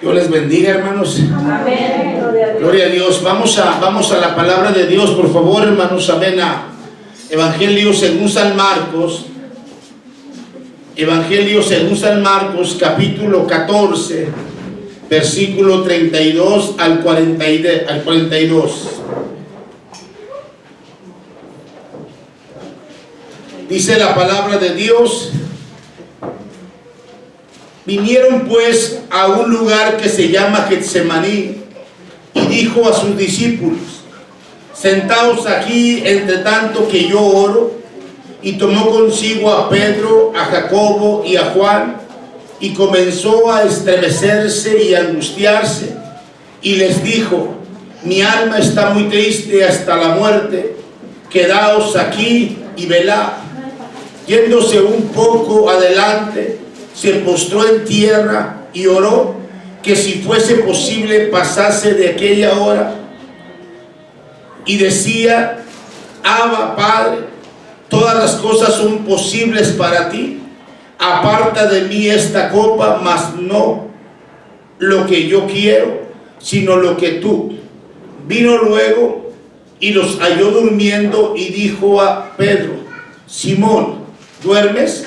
Dios les bendiga, hermanos. Amén. Gloria a Dios. Vamos a la palabra de Dios, por favor, hermanos. Amén. Evangelio según San Marcos. Evangelio según San Marcos, capítulo 14, versículo 32 al 42. Dice la palabra de Dios: vinieron pues a un lugar que se llama Getsemaní, y dijo a sus discípulos: sentaos aquí entre tanto que yo oro. Y tomó consigo a Pedro, a Jacobo y a Juan, y comenzó a estremecerse y a angustiarse, y les dijo: mi alma está muy triste hasta la muerte, quedaos aquí y velad. Yéndose un poco adelante, se postró en tierra y oró que si fuese posible pasase de aquella hora, y decía: Abba, Padre, todas las cosas son posibles para ti, aparta de mí esta copa, mas no lo que yo quiero, sino lo que tú. Vino luego y los halló durmiendo, y dijo a Pedro: Simón, ¿duermes?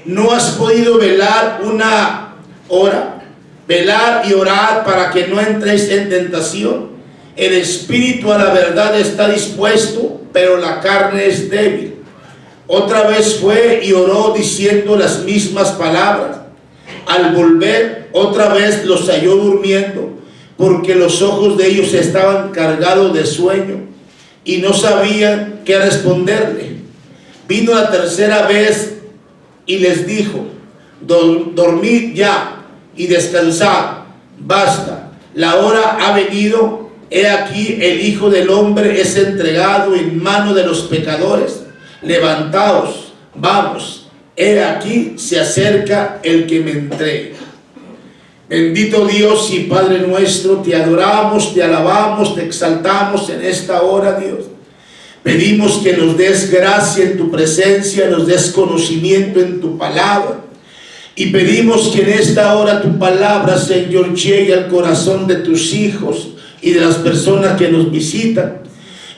¿No has podido velar una hora? Velad y orad para que no entréis en tentación. El espíritu a la verdad está dispuesto, pero la carne es débil. Otra vez fue y oró diciendo las mismas palabras. Al volver otra vez los halló durmiendo, porque los ojos de ellos estaban cargados de sueño y no sabían qué responderle. Vino la tercera vez y les dijo: dormid ya y descansad, basta, la hora ha venido. He aquí el Hijo del Hombre es entregado en mano de los pecadores. Levantaos, vamos, he aquí se acerca el que me entrega. Bendito Dios y Padre nuestro, te adoramos, te alabamos, te exaltamos en esta hora, Dios. Pedimos que nos des gracia en tu presencia, nos des conocimiento en tu palabra. Y pedimos que en esta hora tu palabra, Señor, llegue al corazón de tus hijos y de las personas que nos visitan.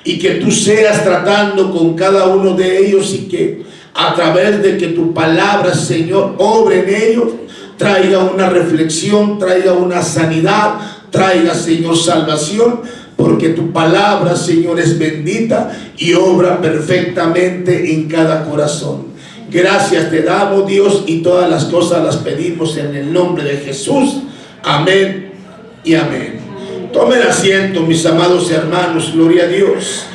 Y que tú seas tratando con cada uno de ellos, y que a través de que tu palabra, Señor, obre en ellos, traiga una reflexión, traiga una sanidad, traiga, Señor, salvación, porque tu palabra, Señor, es bendita y obra perfectamente en cada corazón. Gracias te damos, Dios, y todas las cosas las pedimos en el nombre de Jesús. Amén y amén. Tomen asiento, mis amados hermanos, gloria a Dios.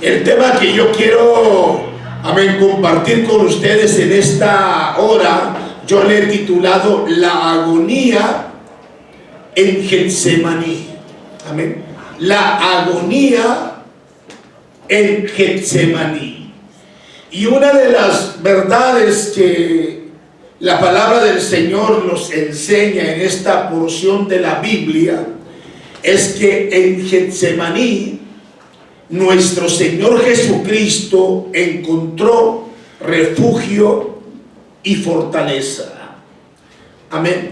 El tema que yo quiero, amén, compartir con ustedes en esta hora, yo le he titulado La agonía en Getsemaní. Amén. La agonía en Getsemaní. Y una de las verdades que la palabra del Señor nos enseña en esta porción de la Biblia es que en Getsemaní nuestro Señor Jesucristo encontró refugio y fortaleza. Amén.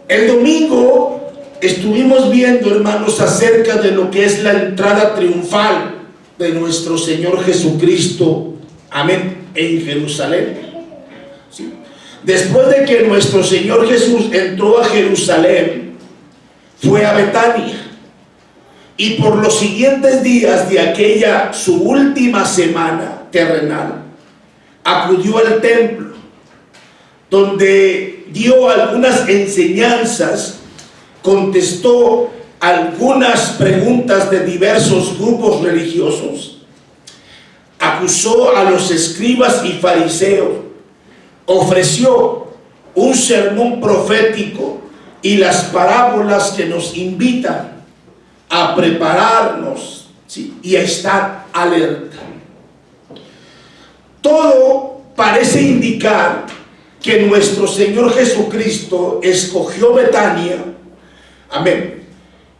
El domingo estuvimos viendo, hermanos, acerca de lo que es la entrada triunfal de nuestro Señor Jesucristo, amén, en Jerusalén. ¿Sí? Después de que nuestro Señor Jesús entró a Jerusalén, fue a Betania, y por los siguientes días de aquella su última semana terrenal, acudió al templo, donde dio algunas enseñanzas, contestó algunas preguntas de diversos grupos religiosos, acusó a los escribas y fariseos, ofreció un sermón profético y las parábolas que nos invitan a prepararnos, ¿sí?, y a estar alerta. Todo parece indicar que nuestro Señor Jesucristo escogió Betania, amén,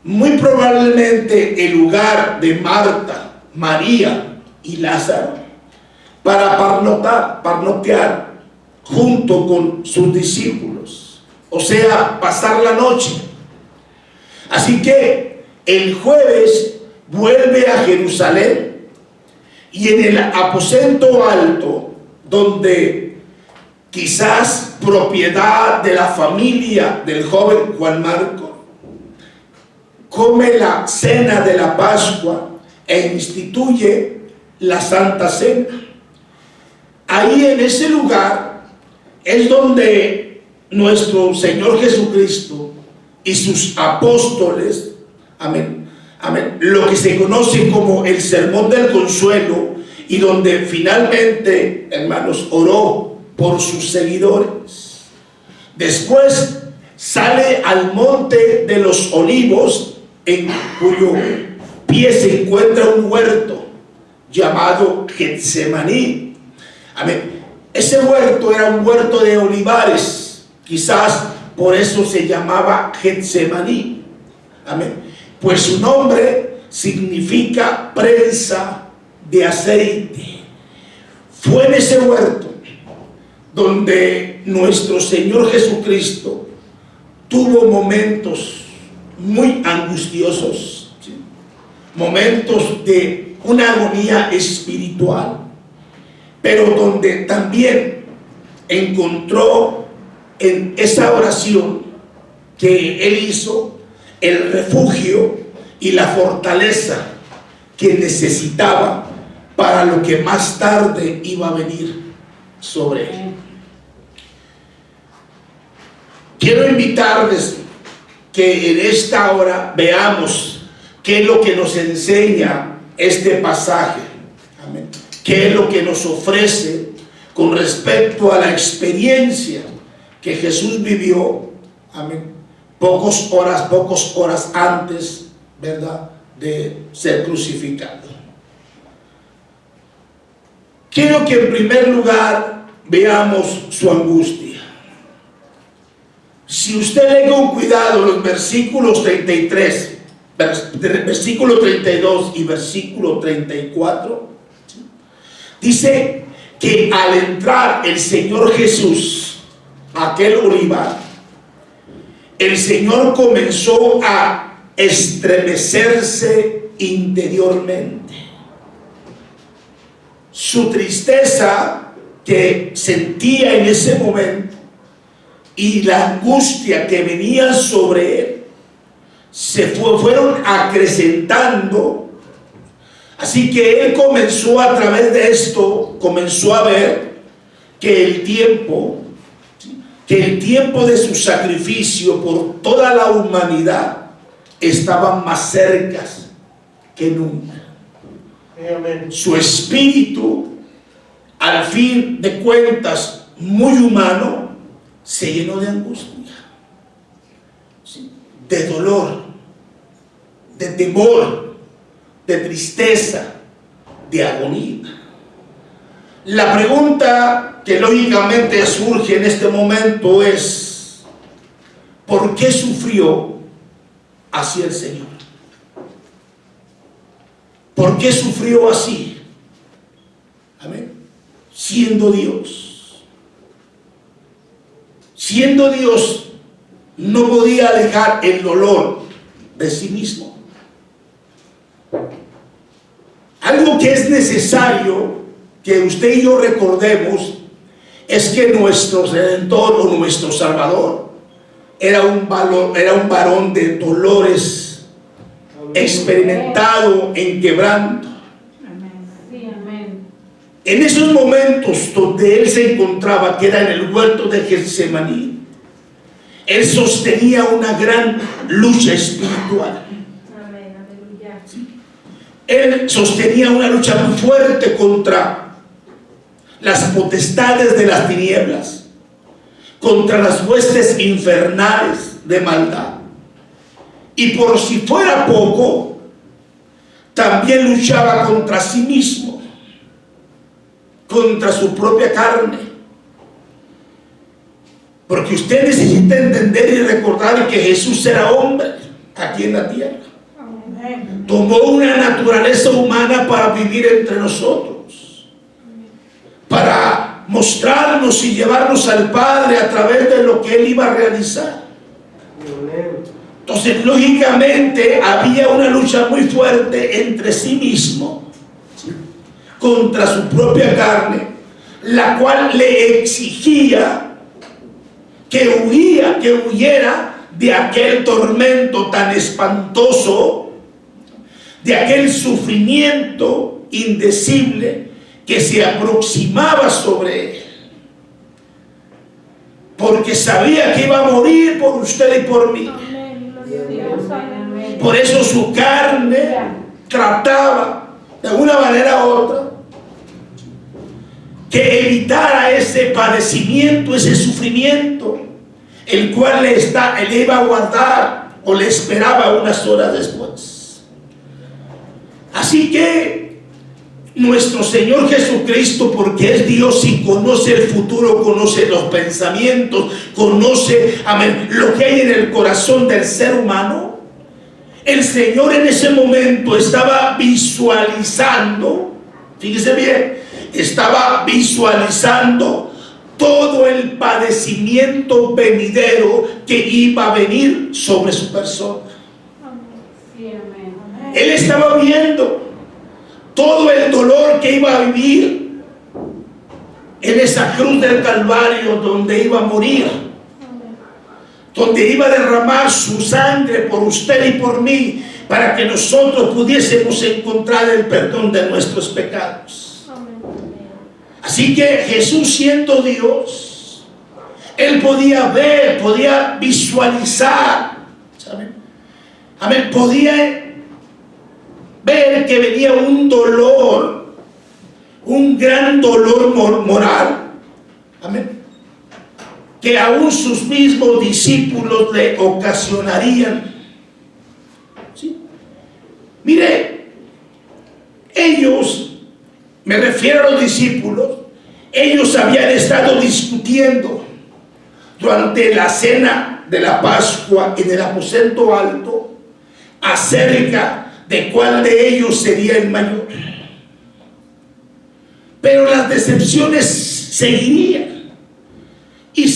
muy probablemente el lugar de Marta, María y Lázaro, para parnotear junto con sus discípulos, o sea, pasar la noche. Así que el jueves vuelve a Jerusalén y en el aposento alto, donde quizás propiedad de la familia del joven Juan Marco, come la cena de la Pascua e instituye la Santa Cena. Ahí en ese lugar es donde nuestro Señor Jesucristo y sus apóstoles, amén, amén, lo que se conoce como el Sermón del Consuelo, y donde finalmente, hermanos, oró por sus seguidores. Después sale al monte de los Olivos, en cuyo pie se encuentra un huerto llamado Getsemaní. Amén. Ese huerto era un huerto de olivares, quizás por eso se llamaba Getsemaní. Amén. Pues su nombre significa prensa de aceite. Fue en ese huerto donde nuestro Señor Jesucristo tuvo momentos muy angustiosos, ¿sí? Momentos de una agonía espiritual, pero donde también encontró en esa oración que él hizo el refugio y la fortaleza que necesitaba para lo que más tarde iba a venir sobre él. Quiero invitarles que en esta hora veamos qué es lo que nos enseña este pasaje. Amén. Qué es lo que nos ofrece con respecto a la experiencia que Jesús vivió. Amén. Pocas horas antes, ¿verdad?, de ser crucificado. Quiero que en primer lugar veamos su angustia. Si usted lee con cuidado los versículos 33, versículo 32 y versículo 34, dice que al entrar el Señor Jesús a aquel olivar, el Señor comenzó a estremecerse interiormente. Su tristeza que sentía en ese momento y la angustia que venía sobre él fueron acrecentando. Así que él comenzó, a través de esto, comenzó a ver que el tiempo de su sacrificio por toda la humanidad estaba más cerca que nunca. Amén. Su espíritu, al fin de cuentas, muy humano, se llenó de angustia, de dolor, de temor, de tristeza, de agonía. La pregunta que lógicamente surge en este momento es: ¿por qué sufrió así el Señor? ¿Por qué sufrió así? Amén. Siendo Dios. Siendo Dios, no podía alejar el dolor de sí mismo. Algo que es necesario que usted y yo recordemos es que nuestro Redentor o nuestro Salvador era un varón de dolores, experimentado en quebranto. En esos momentos donde él se encontraba, que era en el huerto de Getsemaní, él sostenía una gran lucha espiritual. ¿Sí? Él sostenía una lucha muy fuerte contra las potestades de las tinieblas, contra las huestes infernales de maldad. Y por si fuera poco, también luchaba contra sí mismo, contra su propia carne. Porque usted necesita entender y recordar que Jesús era hombre aquí en la tierra. Tomó una naturaleza humana para vivir entre nosotros, para mostrarnos y llevarnos al Padre a través de lo que Él iba a realizar. Entonces, lógicamente, había una lucha muy fuerte entre sí mismo, ¿sí?, contra su propia carne, la cual le exigía que huyera de aquel tormento tan espantoso, de aquel sufrimiento indecible que se aproximaba sobre él, porque sabía que iba a morir por usted y por mí. Por eso su carne trataba de una manera u otra que evitara ese padecimiento, ese sufrimiento, el cual le iba a guardar o le esperaba unas horas después. Así que nuestro Señor Jesucristo, porque es Dios y conoce el futuro, conoce los pensamientos, conoce, amén, lo que hay en el corazón del ser humano, el Señor en ese momento estaba visualizando, fíjese bien, estaba visualizando todo el padecimiento venidero que iba a venir sobre su persona. Él estaba viendo todo el dolor que iba a vivir en esa cruz del Calvario, donde iba a morir, donde iba a derramar su sangre por usted y por mí, para que nosotros pudiésemos encontrar el perdón de nuestros pecados. Así que Jesús, siendo Dios, Él podía ver, podía visualizar, ¿saben? Amén, podía ver que venía un dolor, un gran dolor moral, amén, que aún sus mismos discípulos le ocasionarían. ¿Sí? Mire, ellos, me refiero a los discípulos, ellos habían estado discutiendo durante la cena de la Pascua en el aposento alto acerca de cuál de ellos sería el mayor. Pero las decepciones seguirían y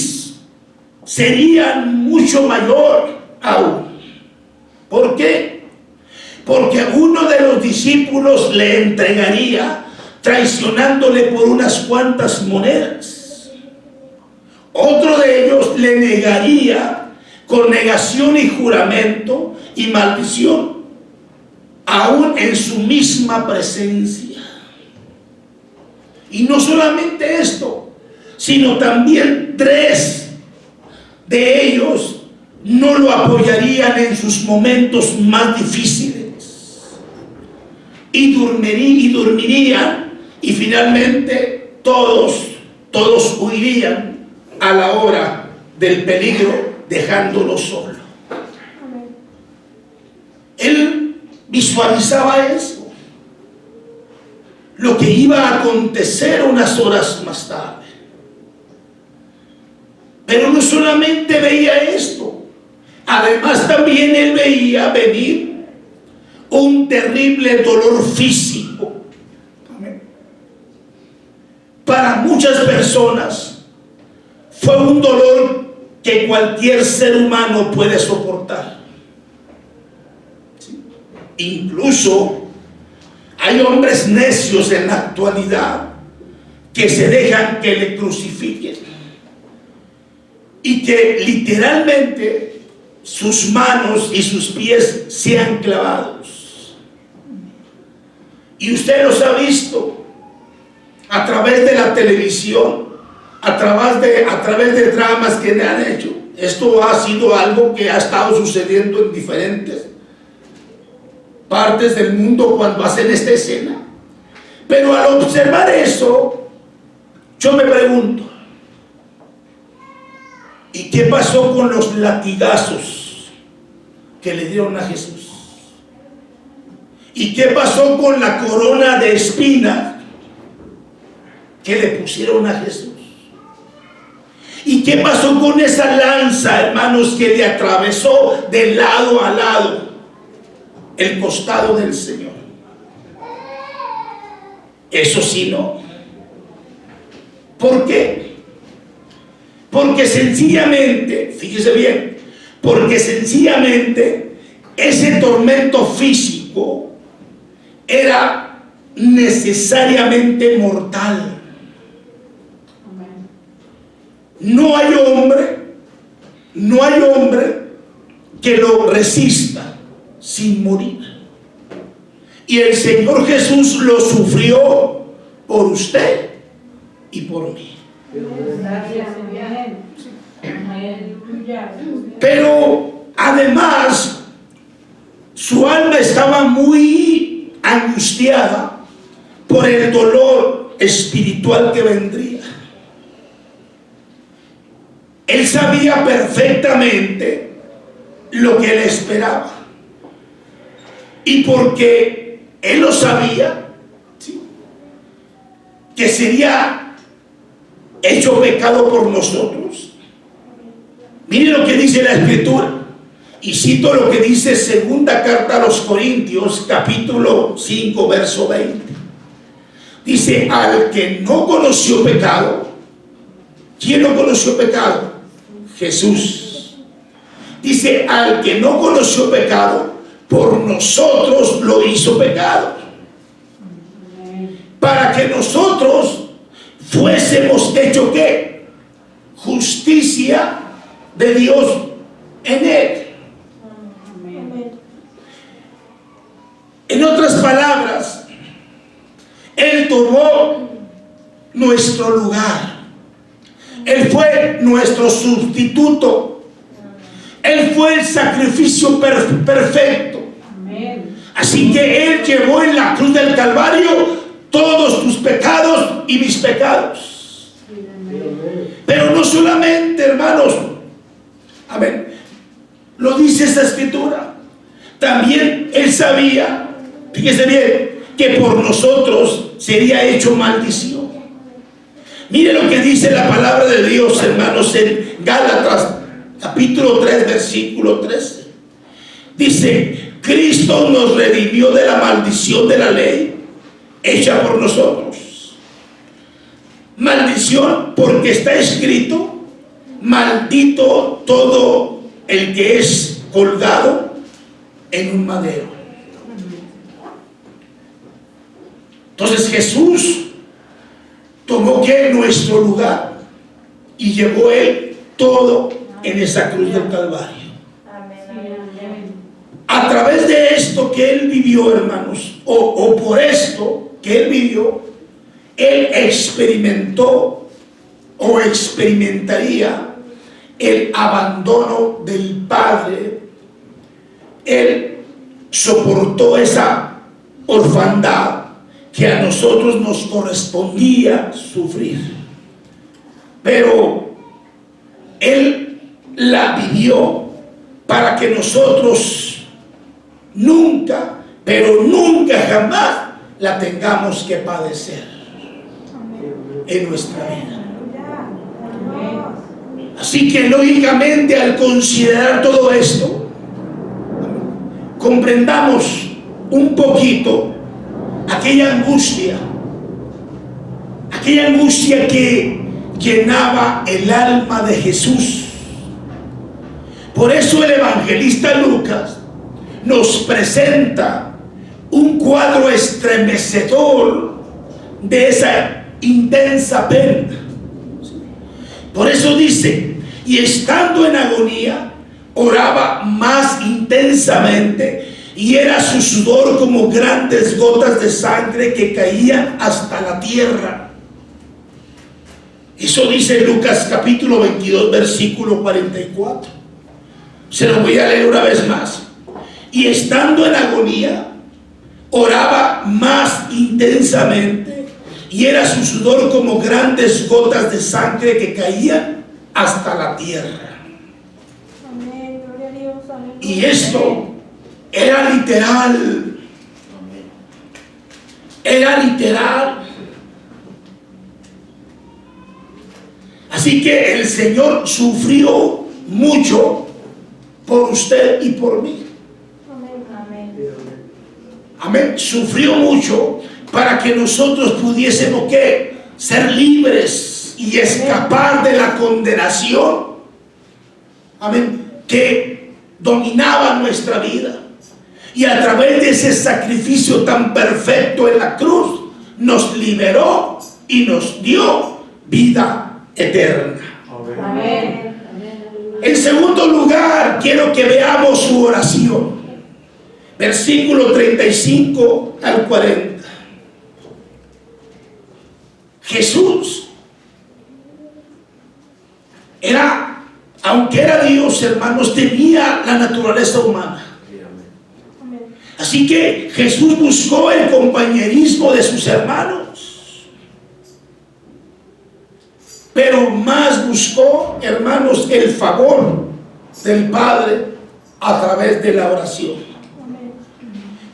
serían mucho mayor aún. ¿Por qué? Porque uno de los discípulos le entregaría traicionándole por unas cuantas monedas. Otro de ellos le negaría con negación y juramento y maldición, aún en su misma presencia. Y no solamente esto, sino también 3 de ellos no lo apoyarían en sus momentos más difíciles y dormirían, y finalmente todos huirían a la hora del peligro, dejándolo solo. Él visualizaba eso, lo que iba a acontecer unas horas más tarde. Pero no solamente veía esto, además también él veía venir un terrible dolor físico. Para muchas personas fue un dolor que cualquier ser humano puede soportar. ¿Sí? Incluso hay hombres necios en la actualidad que se dejan que le crucifiquen y que literalmente sus manos y sus pies sean clavados. Y usted los ha visto a través de la televisión, a través de dramas que le han hecho. Esto ha sido algo que ha estado sucediendo en diferentes partes del mundo cuando hacen esta escena. Pero al observar eso, yo me pregunto, ¿y qué pasó con los latigazos que le dieron a Jesús? ¿Y qué pasó con la corona de espinas que le pusieron a Jesús? ¿Y qué pasó con esa lanza, hermanos, que le atravesó de lado a lado el costado del Señor? Eso sí, no. ¿Por qué? Porque sencillamente, fíjese bien, porque sencillamente ese tormento físico era necesariamente mortal. No hay hombre que lo resista sin morir. Y el Señor Jesús lo sufrió por usted y por mí. Pero además su alma estaba muy angustiada por el dolor espiritual que vendría. Él sabía perfectamente lo que le esperaba. Y porque él lo sabía, ¿sí?, que sería hecho pecado por nosotros. Mire lo que dice la Escritura. Y cito lo que dice segunda carta a los Corintios, capítulo 5, verso 20. Dice: al que no conoció pecado. ¿Quién no conoció pecado? Jesús. Dice: al que no conoció pecado, por nosotros lo hizo pecado, para que nosotros fuésemos hecho ¿qué? Justicia de Dios en él. En otras palabras, él tomó nuestro lugar. Él fue nuestro sustituto. Él fue el sacrificio perfecto. Así que él llevó en la cruz del Calvario todos tus pecados y mis pecados. Pero no solamente, hermanos, amén, lo dice esta Escritura. También él sabía, fíjese bien, que por nosotros sería hecho maldición. Mire lo que dice la palabra de Dios, hermanos, en Gálatas capítulo 3, versículo 13. Dice: Cristo nos redimió de la maldición de la ley hecha por nosotros. Maldición, porque está escrito: maldito todo el que es colgado en un madero. Entonces Jesús tomó que nuestro lugar y llevó él todo en esa cruz del Calvario. A través de esto que él vivió, hermanos, o por esto que él vivió, él experimentó o experimentaría el abandono del Padre. Él soportó esa orfandad que a nosotros nos correspondía sufrir, pero él la vivió para que nosotros nunca, pero nunca jamás la tengamos que padecer en nuestra vida. Así que lógicamente, al considerar todo esto, comprendamos un poquito aquella angustia que llenaba el alma de Jesús. Por eso el evangelista Lucas nos presenta un cuadro estremecedor de esa intensa pena. Por eso dice: y estando en agonía, oraba más intensamente, y era su sudor como grandes gotas de sangre que caían hasta la tierra. Eso dice Lucas capítulo 22, versículo 44. Se lo voy a leer una vez más. Y estando en agonía, oraba más intensamente, y era su sudor como grandes gotas de sangre que caían hasta la tierra. Amén, gloria a Dios, amén. Y esto era literal. Era literal. Así que el Señor sufrió mucho por usted y por mí. Amén. Sufrió mucho para que nosotros pudiésemos ¿qué? Ser libres. y escapar de la condenación, amén, que dominaba nuestra vida. Y a través de ese sacrificio tan perfecto en la cruz, nos liberó y nos dio vida eterna. Amén. En segundo lugar, quiero que veamos su oración. Versículo 35 al 40. Jesús era, aunque era Dios, hermanos, tenía la naturaleza humana. Así que Jesús buscó el compañerismo de sus hermanos, pero más buscó, hermanos, el favor del Padre a través de la oración.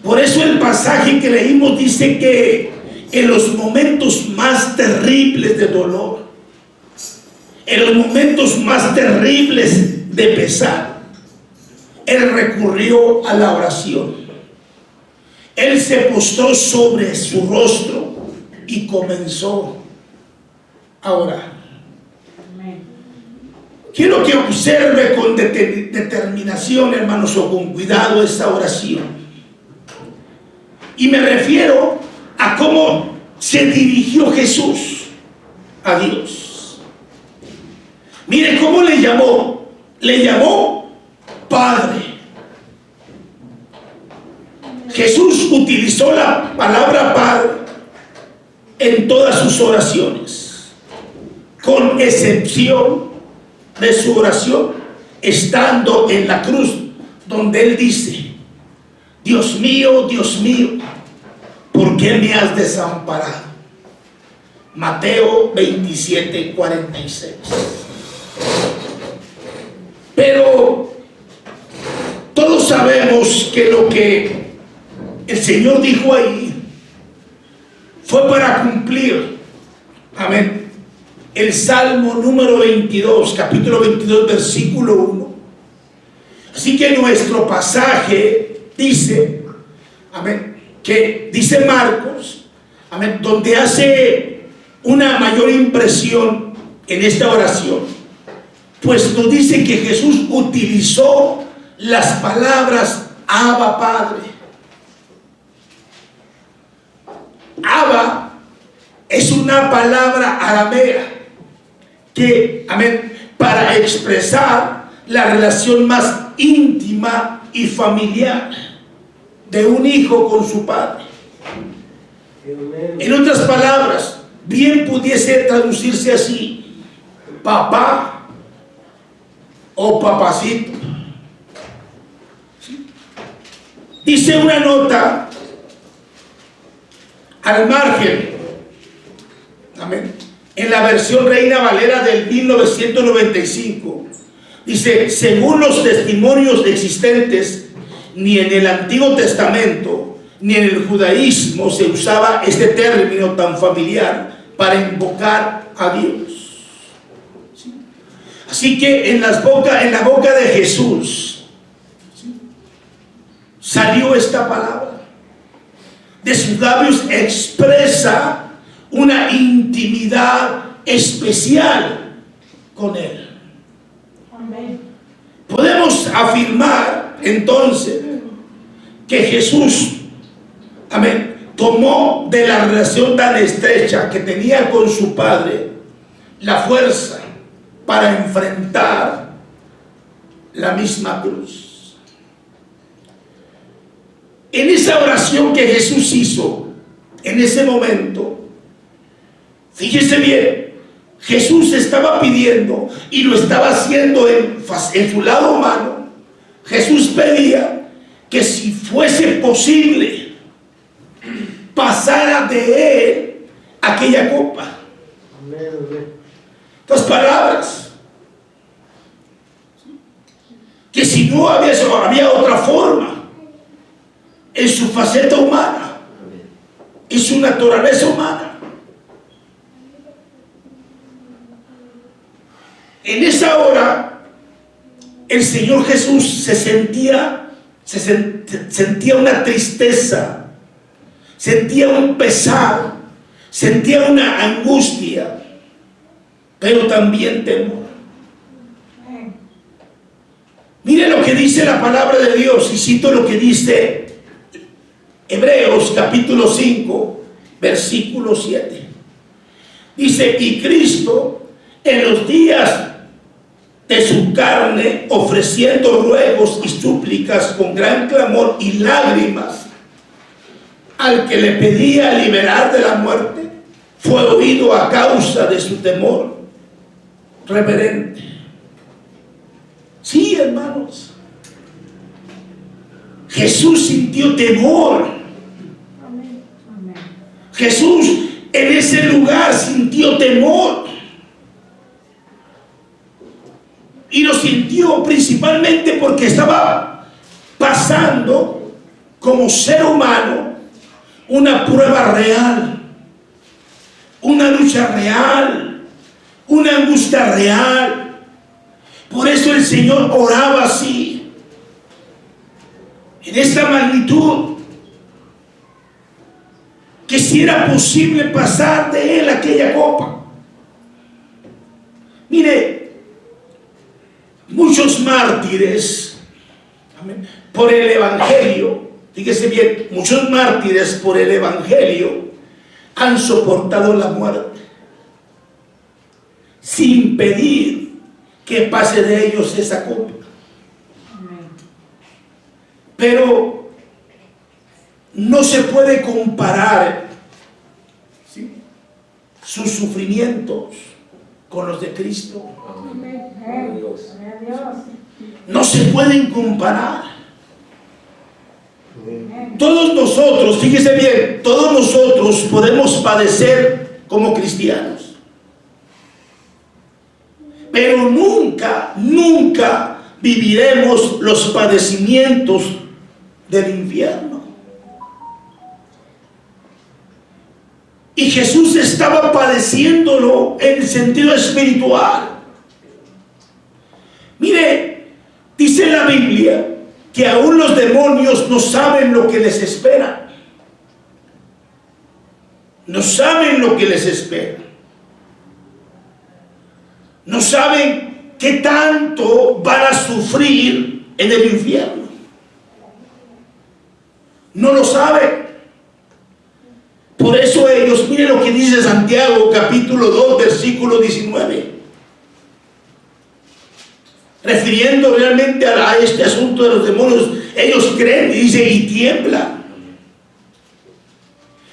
Por eso el pasaje que leímos dice que en los momentos más terribles de dolor, en los momentos más terribles de pesar, Él recurrió a la oración. Él se postró sobre su rostro y comenzó a orar. Quiero que observe con determinación, hermanos, o con cuidado esta oración. Y me refiero a cómo se dirigió Jesús a Dios. Mire cómo le llamó. Le llamó Padre. Jesús utilizó la palabra Padre en todas sus oraciones, con excepción de su oración estando en la cruz, donde Él dice: Dios mío, ¿por qué me has desamparado? Mateo 27:46. Pero todos sabemos que lo que el Señor dijo ahí fue para cumplir, amén, el Salmo número 22, capítulo 22, versículo 1. Así que nuestro pasaje dice, amén, que dice Marcos, amén, donde hace una mayor impresión en esta oración, pues nos dice que Jesús utilizó las palabras Abba Padre. Abba es una palabra aramea que, amén, para expresar la relación más íntima y familiar de un hijo con su padre. En otras palabras, bien pudiese traducirse así: papá o papacito. Dice una nota al margen, amén, en la versión Reina Valera del 1995, dice: según los testimonios existentes, ni en el Antiguo Testamento ni en el judaísmo se usaba este término tan familiar para invocar a Dios. ¿Sí? Así que en la boca de Jesús, ¿sí?, salió esta palabra. De sus labios expresa una intimidad especial con Él. Amén. Podemos afirmar entonces que Jesús, amén, tomó de la relación tan estrecha que tenía con su Padre la fuerza para enfrentar la misma cruz. En esa oración que Jesús hizo en ese momento, fíjese bien, Jesús estaba pidiendo, y lo estaba haciendo en su lado humano. Jesús pedía que si fuese posible pasara de él aquella copa. Estas palabras, que si no había otra forma, en su faceta humana, en su naturaleza humana. En esa hora, el Señor Jesús sentía una tristeza, sentía un pesar, sentía una angustia. pero también temor. Mire lo que dice la palabra de Dios, y cito lo que dice Hebreos capítulo 5, versículo 7. Dice: y Cristo en los días de su carne, ofreciendo ruegos y súplicas con gran clamor y lágrimas al que le pedía liberar de la muerte, fue oído a causa de su temor reverente. Sí, hermanos, Jesús sintió temor. Jesús en ese lugar sintió temor. Y lo sintió principalmente porque estaba pasando como ser humano una prueba real, una lucha real, una angustia real. Por eso el Señor oraba así, en esta magnitud, que si era posible pasar de él aquella copa. Mire, muchos mártires, amén, por el Evangelio, fíjese bien, muchos mártires por el Evangelio han soportado la muerte sin pedir que pase de ellos esa copa. Pero no se puede comparar, ¿sí?, sus sufrimientos con los de Cristo. No se pueden comparar. Todos nosotros, fíjese bien, todos nosotros podemos padecer como cristianos, pero nunca viviremos los padecimientos del infierno. Y Jesús estaba padeciéndolo en el sentido espiritual. Mire, dice la Biblia que aún los demonios no saben lo que les espera. No saben lo que les espera. No saben qué tanto van a sufrir en el infierno. No lo saben. Por eso ellos, miren lo que dice Santiago capítulo 2 versículo 19, refiriendo realmente a este asunto de los demonios. Ellos creen, y dice, y tiemblan.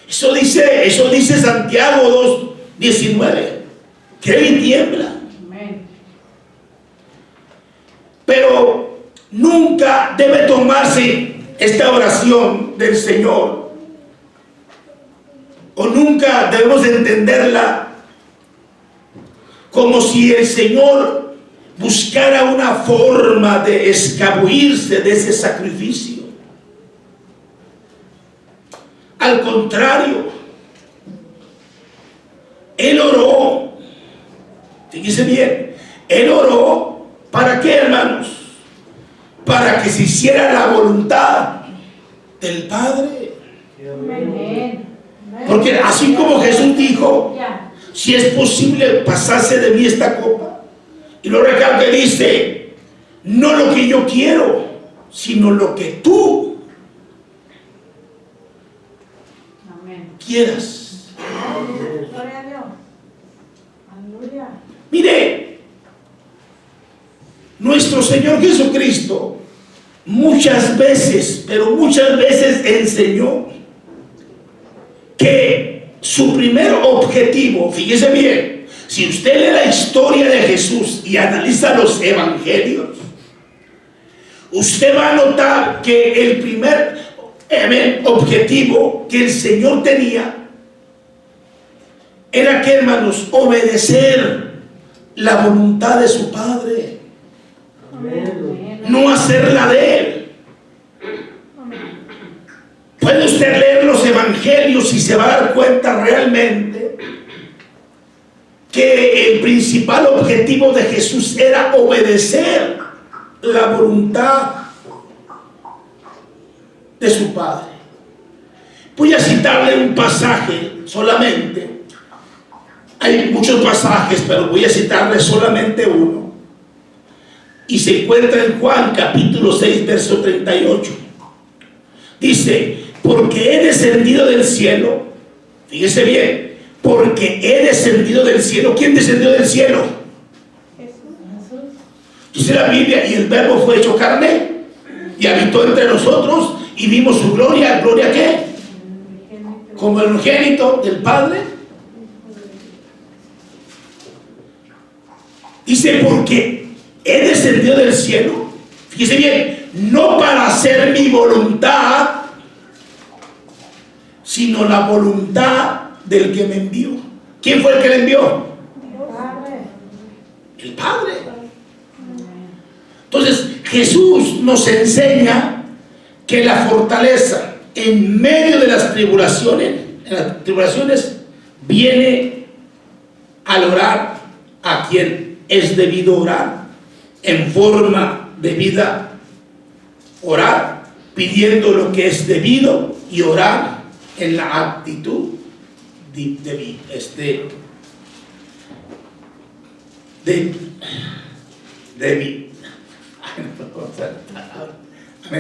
Eso dice Santiago 2, 19, creen y tiemblan. Pero nunca debe tomarse esta oración del Señor, o nunca debemos entenderla como si el Señor buscara una forma de escabullirse de ese sacrificio. Al contrario, Él oró, fíjese bien, Él oró, ¿para qué, hermanos? Para que se hiciera la voluntad del Padre. Porque así como Jesús dijo, si es posible pasarse de mí esta copa, y lo recalca, dice, no lo que yo quiero, sino lo que tú quieras. Gloria a Dios. Aleluya. Mire, nuestro Señor Jesucristo muchas veces, pero muchas veces enseñó que su primer objetivo, fíjese bien, si usted lee la historia de Jesús y analiza los evangelios, usted va a notar que el primer objetivo que el Señor tenía era que, hermanos, obedecer la voluntad de su Padre, no hacer la de Él. Puede usted leer los evangelios y se va a dar cuenta realmente que el principal objetivo de Jesús era obedecer la voluntad de su Padre. Voy a citarle un pasaje solamente Hay muchos pasajes, pero voy a citarles solamente uno. Y se encuentra en Juan capítulo 6, verso 38. Dice, porque he descendido del cielo. Fíjese bien, porque he descendido del cielo. ¿Quién descendió del cielo? Dice la Biblia, y el verbo fue hecho carne y habitó entre nosotros y vimos su gloria. ¿Gloria qué? Como el unigénito del Padre. Dice, porque he descendido del cielo. Fíjese bien, no para hacer mi voluntad, sino la voluntad del que me envió. ¿Quién fue el que le envió? El Padre. Entonces Jesús nos enseña que la fortaleza en medio de las tribulaciones viene al orar a quien es debido orar en forma debida, orar pidiendo lo que es debido y orar en la actitud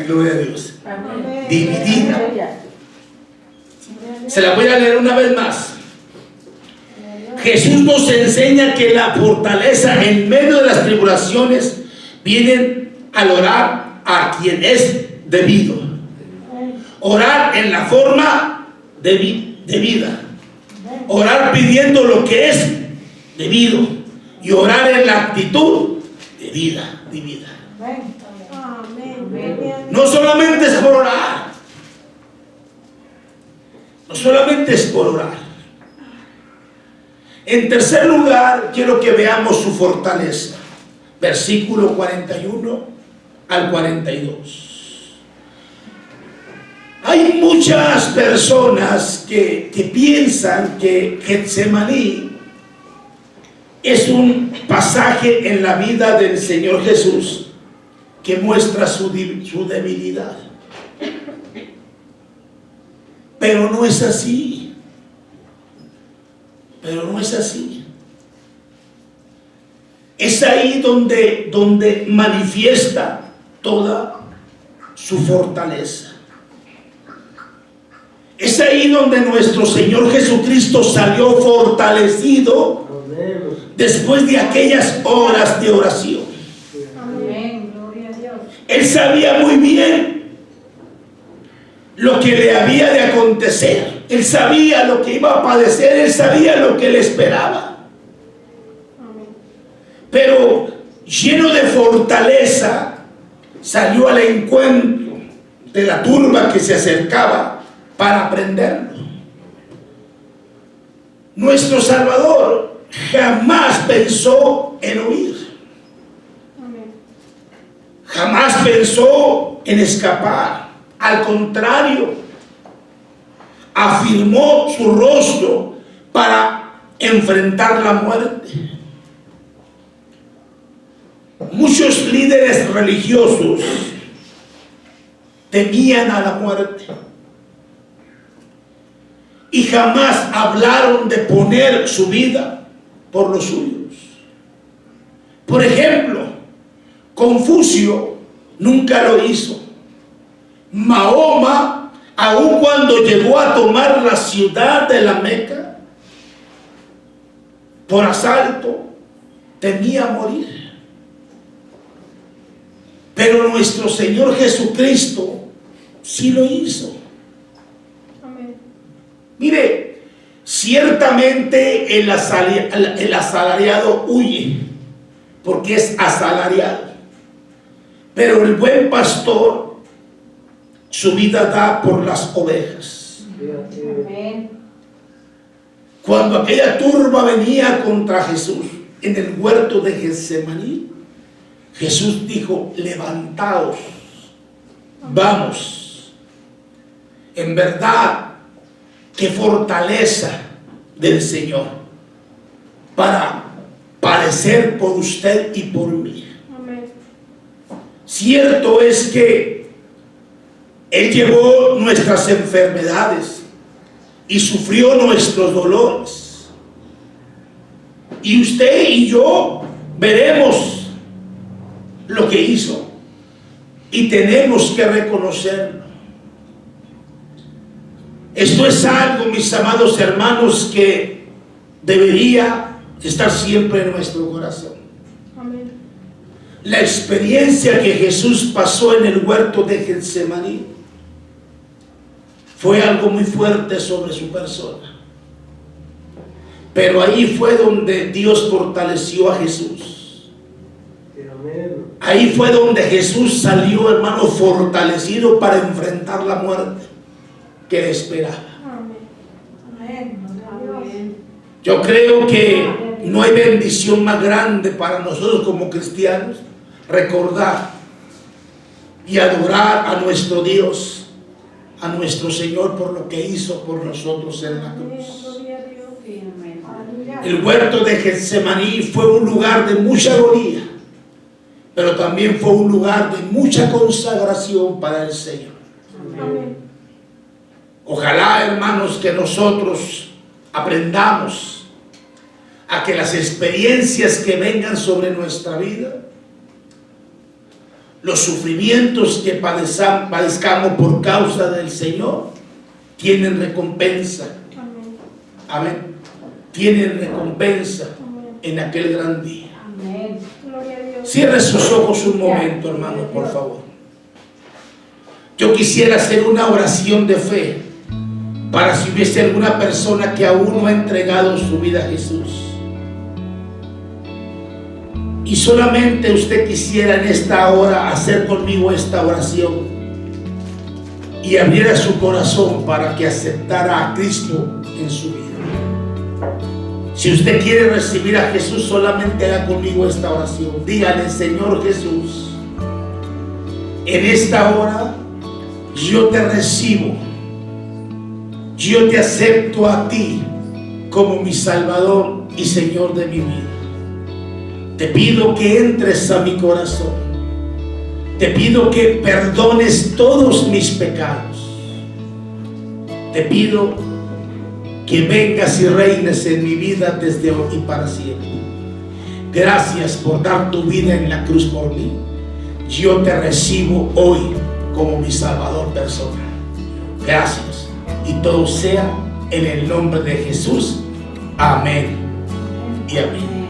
gloria a Dios. Dividida. Se la voy a leer una vez más. Jesús nos enseña que la fortaleza en medio de las tribulaciones vienen al orar a quien es debido. Orar en la forma debida. Orar pidiendo lo que es debido. Y orar en la actitud debida. No solamente es por orar. No solamente es por orar. En tercer lugar, quiero que veamos su fortaleza. Versículo 41 al 42. Hay muchas personas que piensan que Getsemaní es un pasaje en la vida del Señor Jesús que muestra su debilidad. Pero no es así. Es ahí donde manifiesta toda su fortaleza. Es ahí donde nuestro Señor Jesucristo salió fortalecido después de aquellas horas de oración. Él sabía muy bien lo que le había de acontecer. Él sabía lo que iba a padecer. Él sabía lo que le esperaba. Pero lleno de fortaleza, salió al encuentro de la turba que se acercaba para prenderlo. Nuestro Salvador jamás pensó en huir. Jamás pensó en escapar. Al contrario, afirmó su rostro para enfrentar la muerte. Muchos líderes religiosos temían a la muerte y jamás hablaron de poner su vida por los suyos. Por ejemplo, Confucio nunca lo hizo. Mahoma, aun cuando llegó a tomar la ciudad de la Meca por asalto, temía morir. Pero nuestro Señor Jesucristo sí lo hizo. Amén. Mire, ciertamente el asalariado huye porque es asalariado. Pero el buen pastor su vida da por las ovejas. Amén. Cuando aquella turba venía contra Jesús en el huerto de Getsemaní, Jesús dijo: levantaos, vamos. En verdad, qué fortaleza del Señor para padecer por usted y por mí. Amén. Cierto es que Él llevó nuestras enfermedades y sufrió nuestros dolores. Y usted y yo veremos lo que hizo. Y tenemos que reconocerlo. Esto es algo, mis amados hermanos, que debería estar siempre en nuestro corazón. Amén. La experiencia que Jesús pasó en el huerto de Getsemaní fue algo muy fuerte sobre su persona. Pero ahí fue donde Dios fortaleció a Jesús. Ahí fue donde Jesús salió, hermano, fortalecido para enfrentar la muerte que le esperaba. Amén. Amén. Yo creo que no hay bendición más grande para nosotros como cristianos recordar y adorar a nuestro Dios, a nuestro Señor, por lo que hizo por nosotros en la cruz. El huerto de Getsemaní fue un lugar de mucha agonía, pero también fue un lugar de mucha consagración para el Señor. Amén. Ojalá, hermanos, que nosotros aprendamos a que las experiencias que vengan sobre nuestra vida, los sufrimientos que padezcamos por causa del Señor, tienen recompensa. Amén. Amén. Tienen recompensa en aquel gran día. Amén. Gloria a Dios. Cierre sus ojos un momento, hermanos, por favor. Yo quisiera hacer una oración de fe para si hubiese alguna persona que aún no ha entregado su vida a Jesús. Y solamente usted quisiera en esta hora hacer conmigo esta oración y abriera su corazón para que aceptara a Cristo en su vida. Si usted quiere recibir a Jesús, solamente haga conmigo esta oración. Dígale: Señor Jesús, en esta hora yo te recibo. Yo te acepto a ti como mi Salvador y Señor de mi vida. Te pido que entres a mi corazón. Te pido que perdones todos mis pecados. Te pido que vengas y reines en mi vida desde hoy y para siempre. Gracias por dar tu vida en la cruz por mí. Yo te recibo hoy como mi Salvador personal. Gracias. Y todo sea en el nombre de Jesús. Amén y amén.